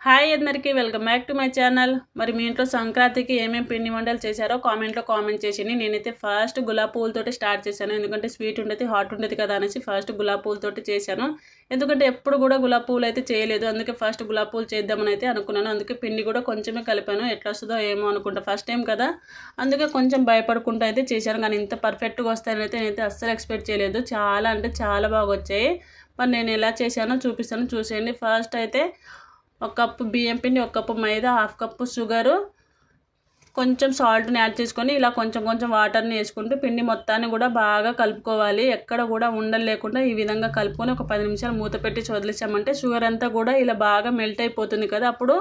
Hi అందరికీ welcome back to my channel. మరి మీ ఇంట్లో సంక్రాంతికి ఏమేమి పిండి వంటలు చేశారో కామెంట్లో కామెంట్ చేసింది. నేనైతే ఫస్ట్ గులాబీ పువ్వులతోటి స్టార్ట్ చేశాను. ఎందుకంటే స్వీట్ ఉండేది హాట్ ఉండేది కదా అనేసి ఫస్ట్ గులాబీ పువ్వులతోటి చేశాను. ఎందుకంటే ఎప్పుడు కూడా గులాబీ పువ్వులు అయితే చేయలేదు, అందుకే ఫస్ట్ గులాబీ పువ్వులు చేద్దామని అయితే అనుకున్నాను. అందుకే పిండి కూడా కొంచెమే కలిపాను. ఎట్లా వస్తుందో ఏమో అనుకుంటా, ఫస్ట్ టైం కదా, అందుకే కొంచెం భయపడుకుంటూ అయితే చేశాను. కానీ ఇంత పర్ఫెక్ట్గా వస్తాయని నేనైతే అస్సలు ఎక్స్పెక్ట్ చేయలేదు. చాలా అంటే చాలా బాగా వచ్చాయి. మరి నేను ఎలా చేశానో చూపిస్తాను, చూసేయండి. ఫస్ట్ అయితే ఒక కప్పు బియ్యం పిండి, ఒక కప్పు మైదా, హాఫ్ కప్పు షుగరు, కొంచెం సాల్ట్ని యాడ్ చేసుకొని ఇలా కొంచెం కొంచెం వాటర్ని వేసుకుంటూ పిండి మొత్తాన్ని కూడా బాగా కలుపుకోవాలి. ఎక్కడ కూడా ఉండలు లేకుండా ఈ విధంగా కలుపుకొని ఒక 10 నిమిషాలు మూత పెట్టి వదిలేసామంటే షుగర్ అంతా కూడా ఇలా బాగా మెల్ట్ అయిపోతుంది కదా, అప్పుడు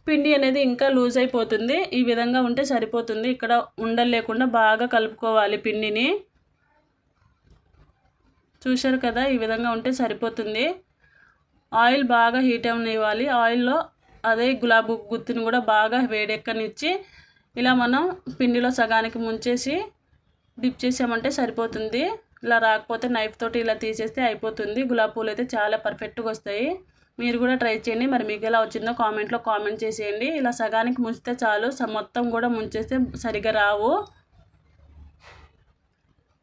పిండి అనేది ఇంకా లూజ్ అయిపోతుంది. ఈ విధంగా ఉంటే సరిపోతుంది. ఇక్కడ ఉండలు లేకుండా బాగా కలుపుకోవాలి పిండిని. చూశారు కదా, ఈ విధంగా ఉంటే సరిపోతుంది. ఆయిల్ బాగా హీట్ అవ్వనివ్వాలి. ఆయిల్లో అదే గులాబీ గుత్తిని కూడా బాగా వేడెక్కనిచ్చి ఇలా మనం పిండిలో సగానికి ముంచేసి డిప్ చేసామంటే సరిపోతుంది. ఇలా రాకపోతే నైఫ్ తోటి ఇలా తీసేస్తే అయిపోతుంది. గులాబీ పూలు అయితే చాలా పర్ఫెక్ట్గా వస్తాయి. మీరు కూడా ట్రై చేయండి. మరి మీకు ఎలా వచ్చిందో కామెంట్లో కామెంట్ చేసేయండి. ఇలా సగానికి ముంచితే చాలు, మొత్తం కూడా ముంచేస్తే సరిగా రావు.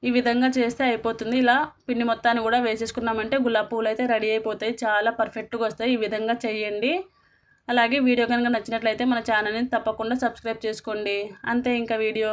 ఈ విధంగా చేస్తే అయిపోతుంది. ఇలా పిండి మొత్తాన్ని కూడా వేసేసుకున్నామంటే గులాబీ పువ్వులు అయితే రెడీ అయిపోతాయి. చాలా పర్ఫెక్ట్గా వస్తాయి. ఈ విధంగా చేయండి. అలాగే వీడియో కనుక నచ్చినట్లయితే మన ఛానల్ని తప్పకుండా సబ్స్క్రైబ్ చేసుకోండి. అంతే ఇంకా వీడియో.